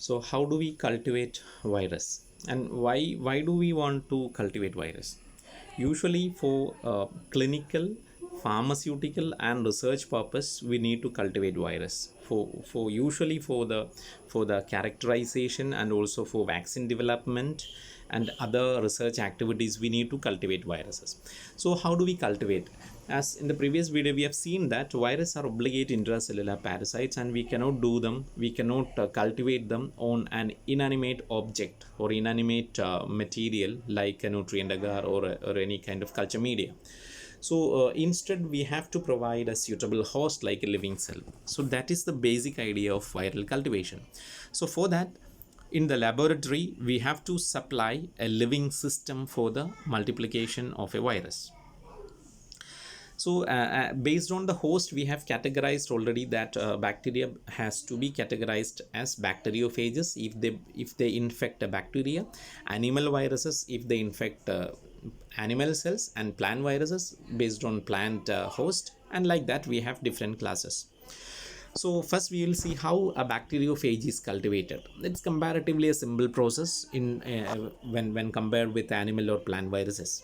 So how do we cultivate virus, and why do we want to cultivate virus? Usually for clinical, pharmaceutical and research purpose we need to cultivate virus for usually for the characterization and also for vaccine development and other research activities we need to cultivate viruses. So how do we cultivate? As in the previous video we have seen that viruses are obligate intracellular parasites and we cannot cultivate them on an inanimate object or inanimate material like a nutrient agar or any kind of culture media. So instead we have to provide a suitable host like a living cell. So that is the basic idea of viral cultivation. So for that, in the laboratory we have to supply a living system for the multiplication of a virus. So based on the host we have categorized already that bacteria has to be categorized as bacteriophages if they infect a bacteria, animal viruses if they infect animal cells, and plant viruses based on plant host, and like that we have different classes. So first we will see how a bacteriophage is cultivated. It's comparatively a simple process in when compared with animal or plant viruses.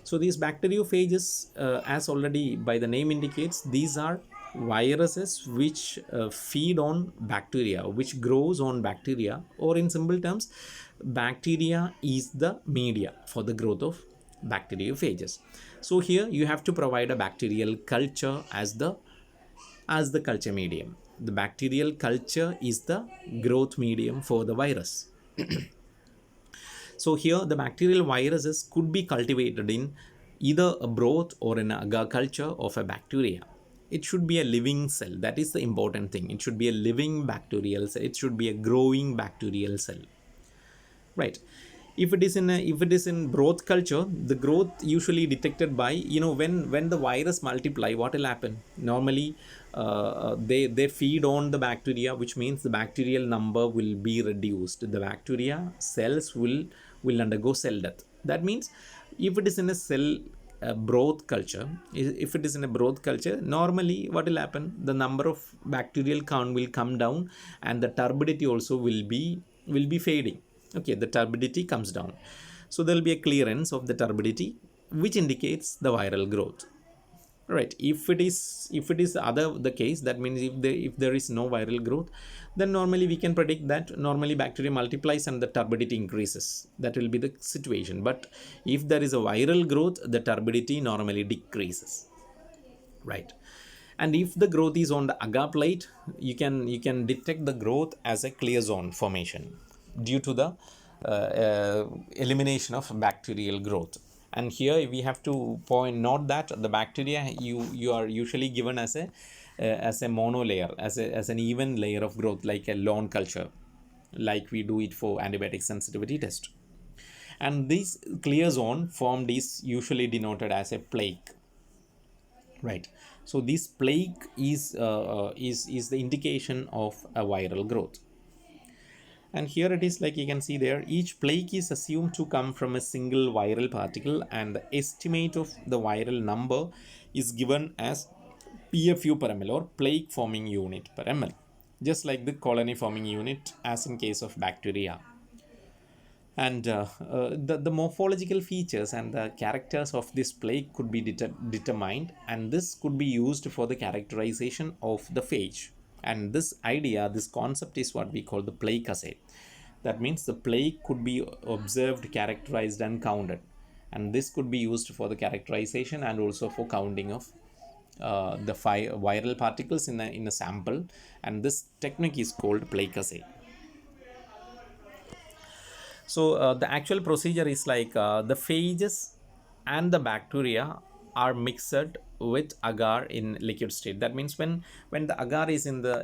So these bacteriophages, as already by the name indicates, these are viruses which feed on bacteria, which grows on bacteria, or in simple terms, bacteria is the media for the growth of bacteriophages. So here you have to provide a bacterial culture as the culture medium. The bacterial culture is the growth medium for the virus. So here the bacterial viruses could be cultivated in either a broth or an agar culture of a bacteria. It should be a living cell. That is the important thing. It should be a living bacterial cell. It should be a growing bacterial cell. Right. If it is in broth culture, the growth usually detected by, when the virus multiply, what will happen normally? They feed on the bacteria, which means the bacterial number will be reduced. The bacteria cells will undergo cell death. That means if it is in a cell broth culture, if it is in a broth culture, normally what will happen, the number of bacterial count will come down and the turbidity also will be fading. Okay, the turbidity comes down, so there will be a clearance of the turbidity, which indicates the viral growth. Right. If it is other the case, that means if there is no viral growth, then normally we can predict that normally bacteria multiplies and the turbidity increases. That will be the situation. But if there is a viral growth, the turbidity normally decreases. Right. And if the growth is on the agar plate, you can detect the growth as a clear zone formation due to the elimination of bacterial growth. And here we have to point note that the bacteria you are usually given as a monolayer, as an even layer of growth, like a lawn culture, like we do it for antibiotic sensitivity test. And this clear zone formed is usually denoted as a plaque. Right. So this plaque is the indication of a viral growth. And here it is, like you can see there, each plaque is assumed to come from a single viral particle, and the estimate of the viral number is given as PFU per ml, or plaque forming unit per ml, just like the colony forming unit as in case of bacteria. And the morphological features and the characters of this plaque could be determined, and this could be used for the characterization of the phage. And this concept is what we call the plaque assay. That means the plaque could be observed, characterized and counted, and this could be used for the characterization and also for counting of the viral particles in a sample, and this technique is called plaque assay. So the actual procedure is like the phages and the bacteria are mixed with agar in liquid state. That means when the agar is in the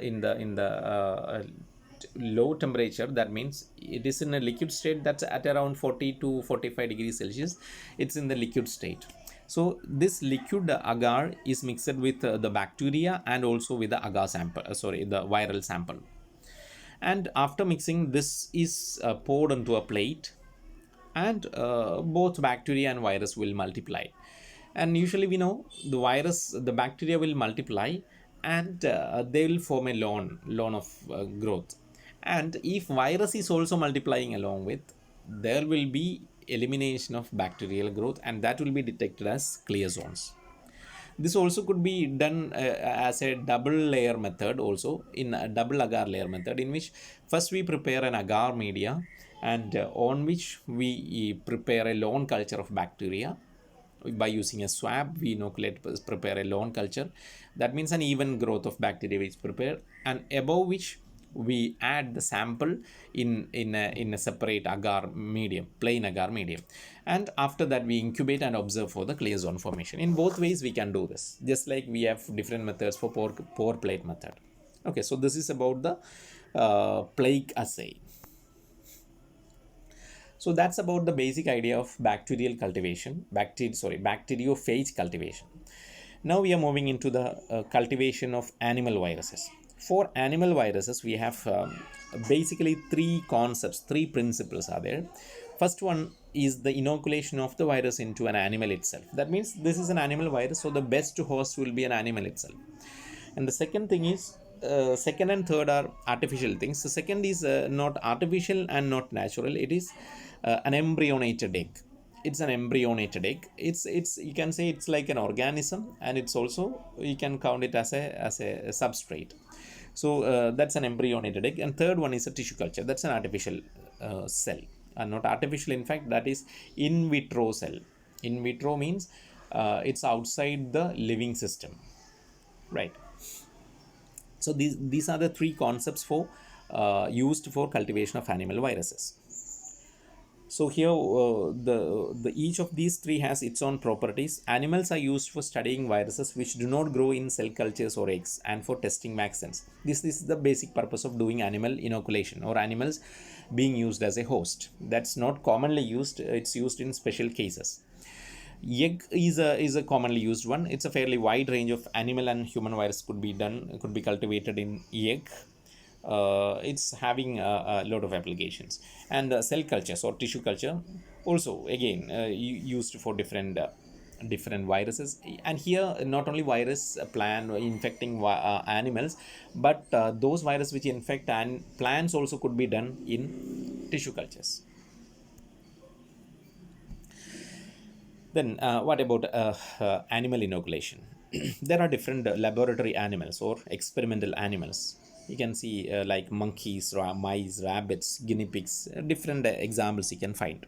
low temperature, that means it is in a liquid state, that's at around 40 to 45 degrees Celsius. It's in the liquid state. So this liquid agar is mixed with the bacteria and also with the agar sample, the viral sample. And after mixing, this is poured onto a plate, and both bacteria and virus will multiply. And usually we know the bacteria will multiply, and they will form a lawn of growth. And if virus is also multiplying along with, there will be elimination of bacterial growth, and that will be detected as clear zones. This also could be done as a double layer method, also in a double agar layer method, in which first we prepare an agar media, and on which we prepare a lawn culture of bacteria. By using a swab, we inoculate, prepare a lawn culture. That means an even growth of bacteria is prepared, and above which we add the sample in a separate agar medium, plain agar medium, and after that we incubate and observe for the clear zone formation. In both ways we can do this, just like we have different methods for pore plate method. Okay, so this is about the plague assay. So that's about the basic idea of bacterial cultivation, bacteriophage cultivation. Now we are moving into the cultivation of animal viruses. For animal viruses, we have basically three concepts, three principles are there. First one is the inoculation of the virus into an animal itself. That means this is an animal virus, so the best host will be an animal itself. And the second thing is, second and third are artificial things. The second is not artificial and not natural. It is an embryonated egg. It's an embryonated egg. It's you can say it's like an organism, and it's also, you can count it as a substrate. So that's an embryonated egg. And third one is a tissue culture. That's an artificial cell, and not artificial, in fact, that is in vitro cell. In vitro means it's outside the living system, right? So these are the three concepts for used for cultivation of animal viruses. So here the each of these three has its own properties. Animals are used for studying viruses which do not grow in cell cultures or eggs, and for testing vaccines. This is the basic purpose of doing animal inoculation, or animals being used as a host. That's not commonly used. It's used in special cases. Egg is a commonly used one. It's a fairly wide range of animal and human virus could be cultivated in egg. It's having a lot of applications. And cell cultures or tissue culture also, again, used for different viruses. And here not only virus plant infecting animals, but those viruses which infect and plants also could be done in tissue cultures. Then what about animal inoculation? There are different laboratory animals or experimental animals. You can see like monkeys, mice, rabbits, guinea pigs, different examples you can find.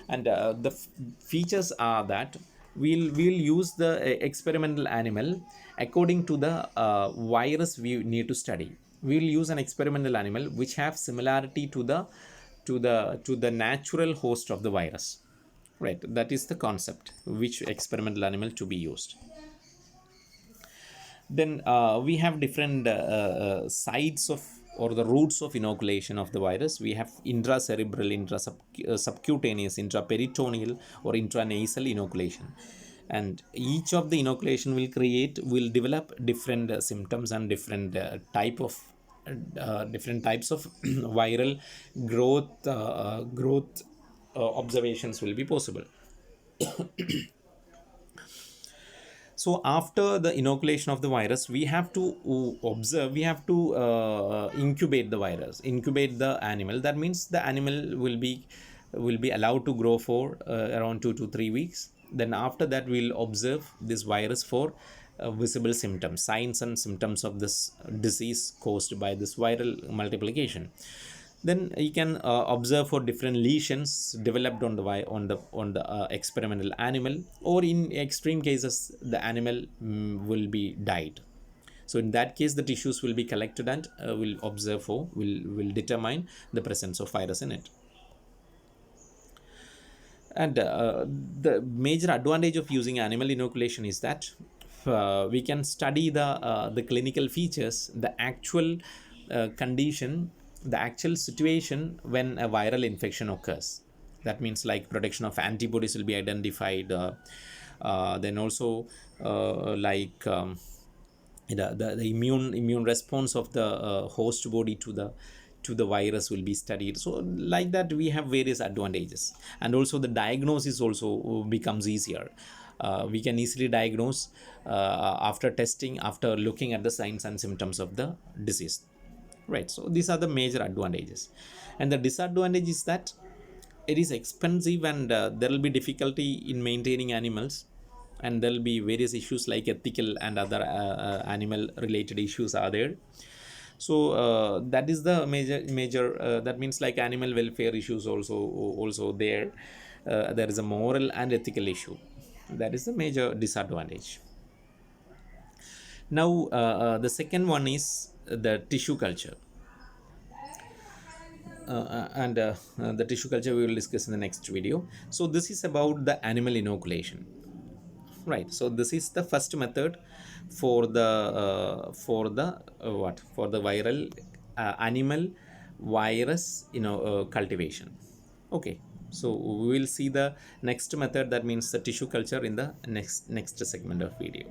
And the features are that we'll use the experimental animal according to the virus we need to study. We'll use an experimental animal which have similarity to the natural host of the virus, right? That is the concept, which experimental animal to be used. Then we have different sites of, or the routes of inoculation of the virus. We have intracerebral, subcutaneous, intraperitoneal, or intranasal inoculation. And each of the inoculation will develop different symptoms and different different types of viral growth observations will be possible. So after the inoculation of the virus, we have to we have to incubate the virus, incubate the animal. That means the animal will be allowed to grow for around 2 to 3 weeks. Then after that, we'll observe this virus for visible symptoms, signs and symptoms of this disease caused by this viral multiplication. Then you can observe for different lesions developed on the experimental animal, or in extreme cases the animal will be died. So in that case, the tissues will be collected and will determine the presence of virus in it. And the major advantage of using animal inoculation is that we can study the clinical features, the actual condition, the actual situation when a viral infection occurs. That means like protection of antibodies will be identified. Then also the immune response of the host body to the virus will be studied. So like that, we have various advantages. And also the diagnosis also becomes easier. We can easily diagnose after testing, after looking at the signs and symptoms of the disease. right? So these are the major advantages, and the disadvantage is that it is expensive, and there will be difficulty in maintaining animals, and there will be various issues like ethical and other animal related issues are there. So that is the major that means like animal welfare issues also there. There is a moral and ethical issue, that is the major disadvantage. Now the second one is the tissue culture, and the tissue culture we will discuss in the next video. So this is about the animal inoculation, right? So this is the first method for the viral animal virus cultivation. Okay, so we will see the next method, that means the tissue culture, in the next segment of video.